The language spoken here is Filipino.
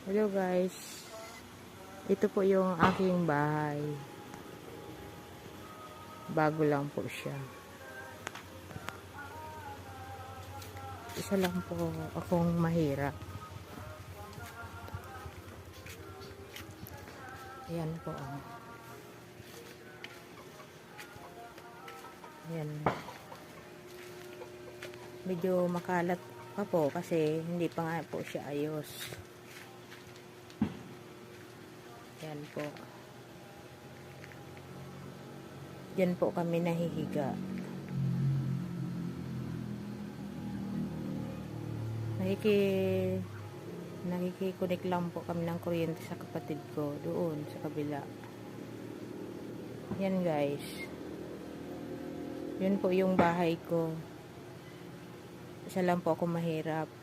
Hello guys, ito po yung aking bahay. Bago lang po siya. Isa lang po akong mahirap. Ayan po. Ayan. Medyo makalat pa po kasi hindi pa nga po siya ayos. Ayan po. Diyan po kami nahihiga. Nakikiconnect lang po kami ng kuryente sa kapatid ko doon sa kabila. Yan guys. Yun po yung bahay ko. Isa lang po ako mahirap.